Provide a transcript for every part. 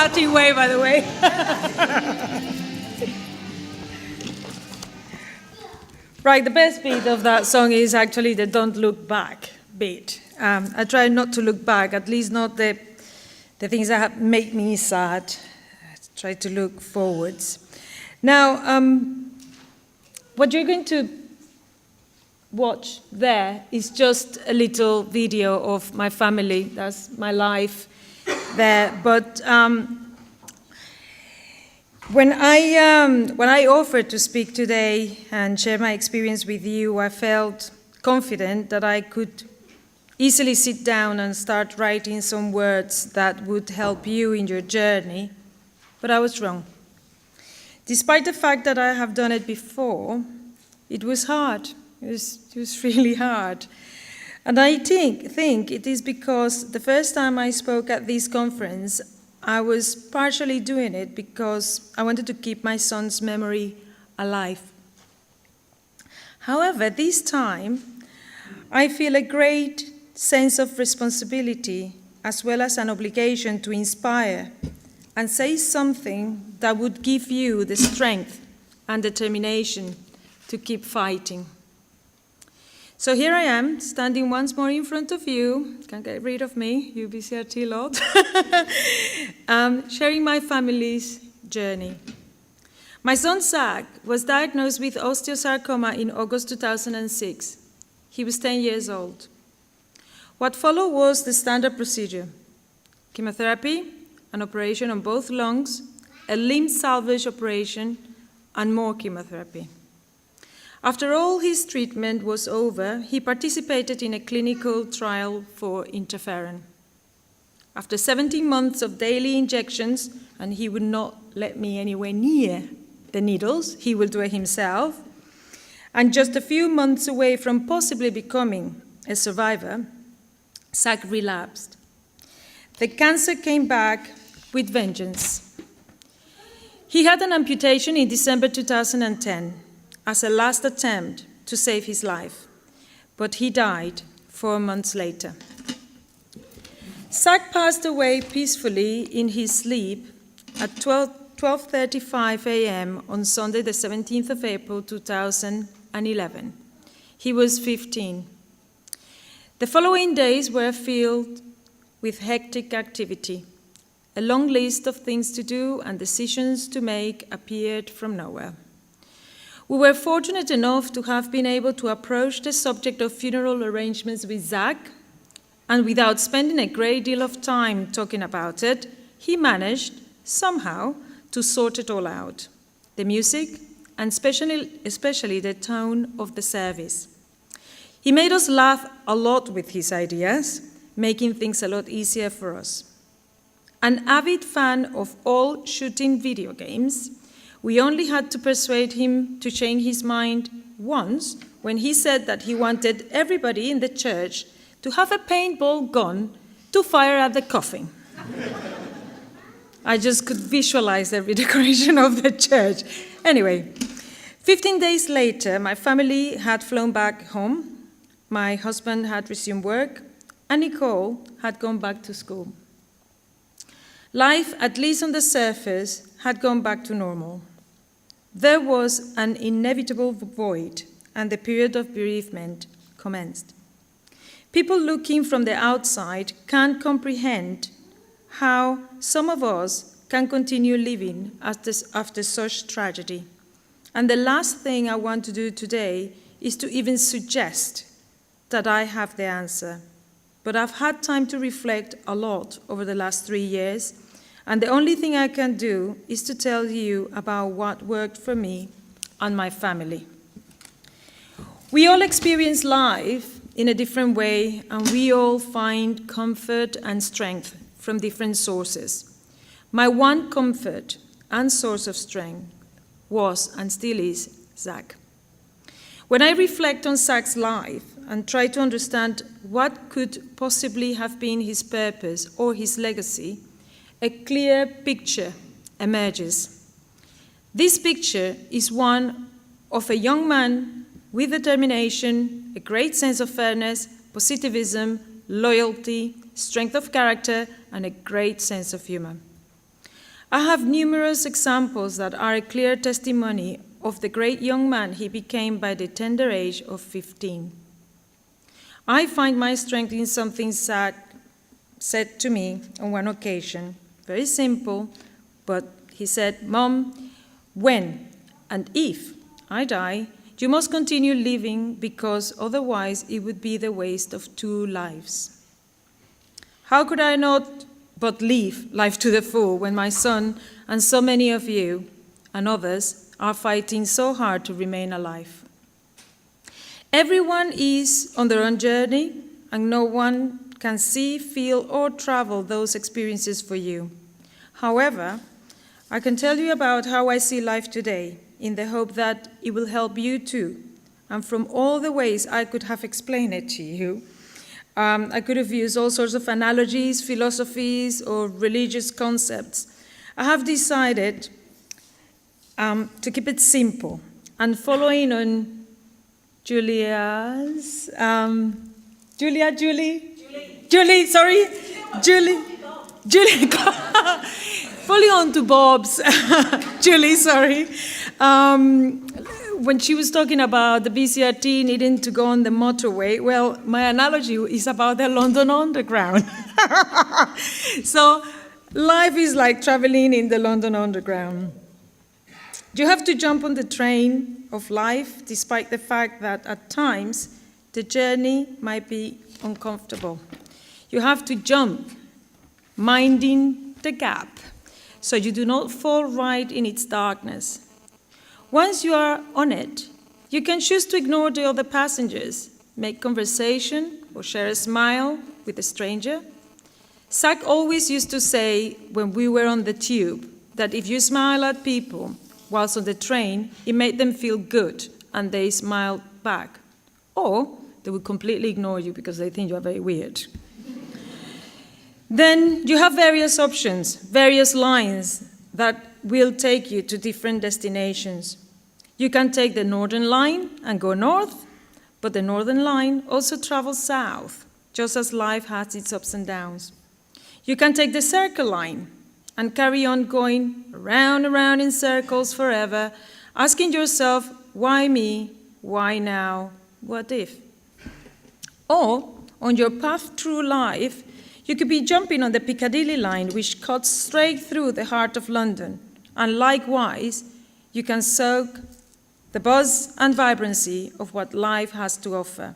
Latin way, by the way. Right, the best bit of that song is actually the "Don't Look Back" bit. I try not to look back, at least not the things that make me sad. I try to look forwards. Now, what you're going to watch there is just a little video of my family. That's my life there. But when I offered to speak today and share my experience with you, I felt confident that I could easily sit down and start writing some words that would help you in your journey, but I was wrong. Despite the fact that I have done it before, it was hard. It was really hard. And I think it is because the first time I spoke at this conference, I was partially doing it because I wanted to keep my son's memory alive. However, this time, I feel a great sense of responsibility as well as an obligation to inspire and say something that would give you the strength and determination to keep fighting. So here I am, standing once more in front of you. Can't get rid of me, you BCRT lot. Sharing my family's journey. My son Zach was diagnosed with osteosarcoma in August 2006. He was 10 years old. What followed was the standard procedure: chemotherapy, an operation on both lungs, a limb salvage operation, and more chemotherapy. After all his treatment was over, he participated in a clinical trial for interferon. After 17 months of daily injections, and he would not let me anywhere near the needles, he will do it himself, and just a few months away from possibly becoming a survivor, Zach relapsed. The cancer came back with vengeance. He had an amputation in December 2010 as a last attempt to save his life, but he died 4 months later. Zach passed away peacefully in his sleep at 12:35 a.m. on Sunday, the 17th of April, 2011. He was 15. The following days were filled with hectic activity. A long list of things to do and decisions to make appeared from nowhere. We were fortunate enough to have been able to approach the subject of funeral arrangements with Zach, and without spending a great deal of time talking about it, he managed, somehow, to sort it all out. The music, and especially the tone of the service. He made us laugh a lot with his ideas, making things a lot easier for us. An avid fan of all shooting video games, we only had to persuade him to change his mind once when he said that he wanted everybody in the church to have a paintball gun to fire at the coffin. I just could visualize every decoration of the church. Anyway, 15 days later, my family had flown back home. My husband had resumed work, and Nicole had gone back to school. Life, at least on the surface, had gone back to normal. There was an inevitable void, and the period of bereavement commenced. People looking from the outside can't comprehend how some of us can continue living after such tragedy. And the last thing I want to do today is to even suggest that I have the answer. But I've had time to reflect a lot over the last 3 years, and the only thing I can do is to tell you about what worked for me and my family. We all experience life in a different way, and we all find comfort and strength from different sources. My one comfort and source of strength was, and still is, Zach. When I reflect on Zach's life and try to understand what could possibly have been his purpose or his legacy, a clear picture emerges. This picture is one of a young man with determination, a great sense of fairness, positivism, loyalty, strength of character, and a great sense of humor. I have numerous examples that are a clear testimony of the great young man he became by the tender age of 15. I find my strength in something Zach said to me on one occasion. Very simple, but he said, "Mom, when and if I die, you must continue living because otherwise it would be the waste of 2 lives." How could I not but live life to the full when my son and so many of you and others are fighting so hard to remain alive? Everyone is on their own journey, and no one can see, feel, or travel those experiences for you. However, I can tell you about how I see life today, in the hope that it will help you too. And from all the ways I could have explained it to you, I could have used all sorts of analogies, philosophies, or religious concepts. I have decided to keep it simple and following on Julie, following on to Bob's, Julie, sorry. When she was talking about the BCRT needing to go on the motorway, well, my analogy is about the London Underground. So life is like traveling in the London Underground. You have to jump on the train of life, despite the fact that at times the journey might be uncomfortable. You have to jump, minding the gap, so you do not fall right in its darkness. Once you are on it, you can choose to ignore the other passengers, make conversation, or share a smile with a stranger. Zach always used to say when we were on the tube that if you smile at people whilst on the train, it made them feel good, and they smiled back. Or they would completely ignore you because they think you are very weird. Then you have various options, various lines that will take you to different destinations. You can take the Northern Line and go north, but the Northern Line also travels south, just as life has its ups and downs. You can take the Circle Line and carry on going around and around in circles forever, asking yourself, why me? Why now? What if? Or, on your path through life, you could be jumping on the Piccadilly line, which cuts straight through the heart of London, and likewise, you can soak the buzz and vibrancy of what life has to offer.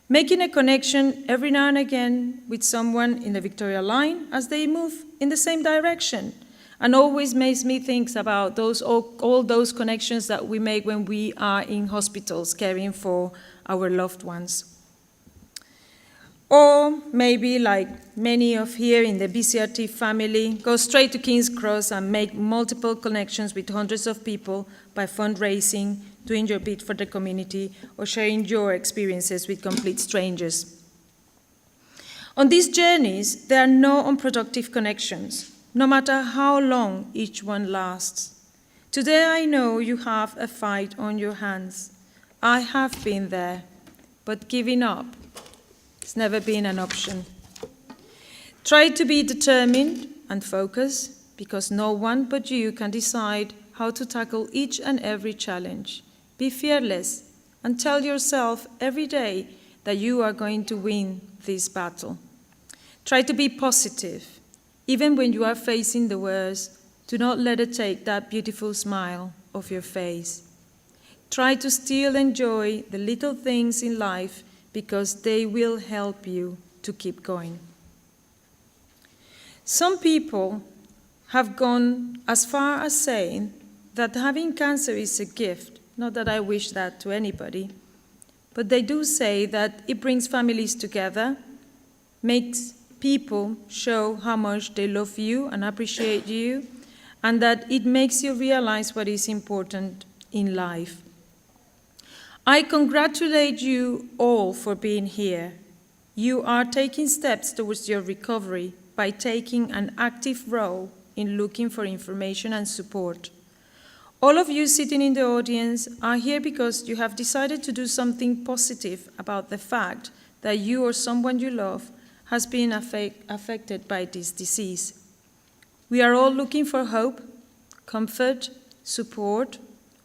Making a connection every now and again with someone in the Victoria line as they move in the same direction, and always makes me think about all those connections that we make when we are in hospitals caring for our loved ones. Or maybe, like many of here in the BCRT family, go straight to King's Cross and make multiple connections with hundreds of people by fundraising, doing your bit for the community, or sharing your experiences with complete strangers. On these journeys, there are no unproductive connections, no matter how long each one lasts. Today I know you have a fight on your hands. I have been there, but giving up, it's never been an option. Try to be determined and focused, because no one but you can decide how to tackle each and every challenge. Be fearless and tell yourself every day that you are going to win this battle. Try to be positive. Even when you are facing the worst, do not let it take that beautiful smile off your face. Try to still enjoy the little things in life, because they will help you to keep going. Some people have gone as far as saying that having cancer is a gift. Not that I wish that to anybody, but they do say that it brings families together, makes people show how much they love you and appreciate you, and that it makes you realize what is important in life. I congratulate you all for being here. You are taking steps towards your recovery by taking an active role in looking for information and support. All of you sitting in the audience are here because you have decided to do something positive about the fact that you or someone you love has been affected by this disease. We are all looking for hope, comfort, support,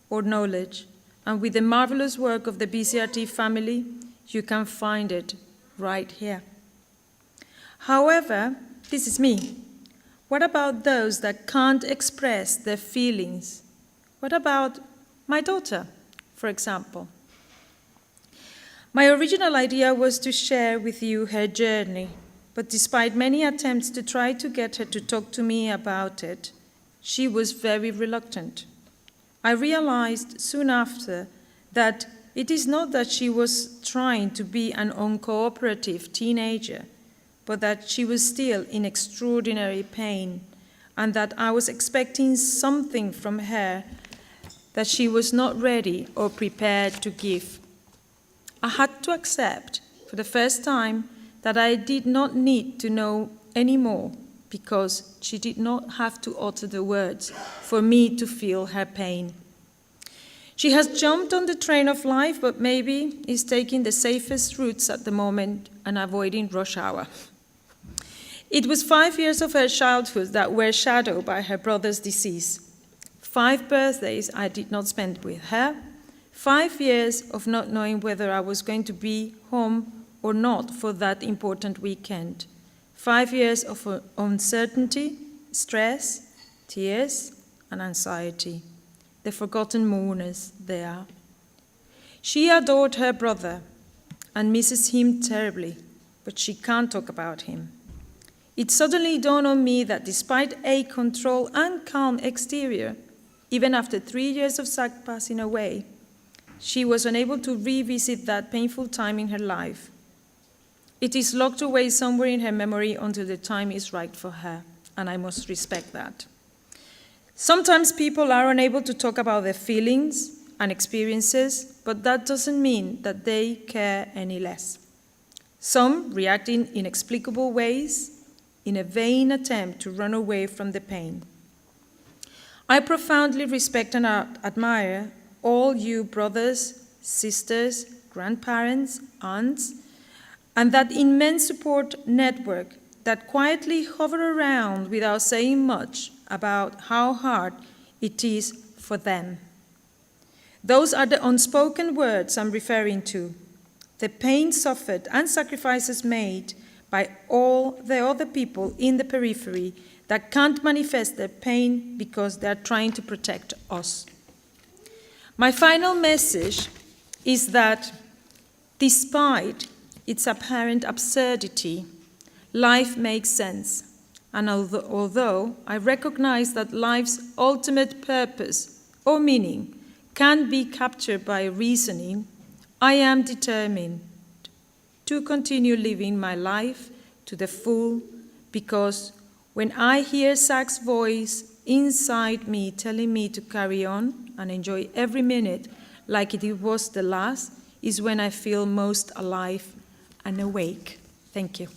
or knowledge. And with the marvelous work of the BCRT family, you can find it right here. However, this is me. What about those that can't express their feelings? What about my daughter, for example? My original idea was to share with you her journey, but despite many attempts to try to get her to talk to me about it, she was very reluctant. I realized soon after that it is not that she was trying to be an uncooperative teenager, but that she was still in extraordinary pain, and that I was expecting something from her that she was not ready or prepared to give. I had to accept, for the first time, that I did not need to know any more, because she did not have to utter the words for me to feel her pain. She has jumped on the train of life, but maybe is taking the safest routes at the moment and avoiding rush hour. It was 5 years of her childhood that were shadowed by her brother's disease. 5 birthdays I did not spend with her. 5 years of not knowing whether I was going to be home or not for that important weekend. 5 years of uncertainty, stress, tears, and anxiety. The forgotten mourners they are. She adored her brother and misses him terribly, but she can't talk about him. It suddenly dawned on me that despite a controlled and calm exterior, even after 3 years of Zach passing away, she was unable to revisit that painful time in her life. It is locked away somewhere in her memory until the time is right for her, and I must respect that. Sometimes people are unable to talk about their feelings and experiences, but that doesn't mean that they care any less. Some react in inexplicable ways, in a vain attempt to run away from the pain. I profoundly respect and admire all you brothers, sisters, grandparents, aunts, and that immense support network that quietly hover around without saying much about how hard it is for them. Those are the unspoken words I'm referring to, the pain suffered and sacrifices made by all the other people in the periphery that can't manifest their pain because they're trying to protect us. My final message is that despite its apparent absurdity, life makes sense. And although I recognize that life's ultimate purpose or meaning can be captured by reasoning, I am determined to continue living my life to the full, because when I hear Zach's voice inside me telling me to carry on and enjoy every minute like it was the last, is when I feel most alive and awake. Thank you.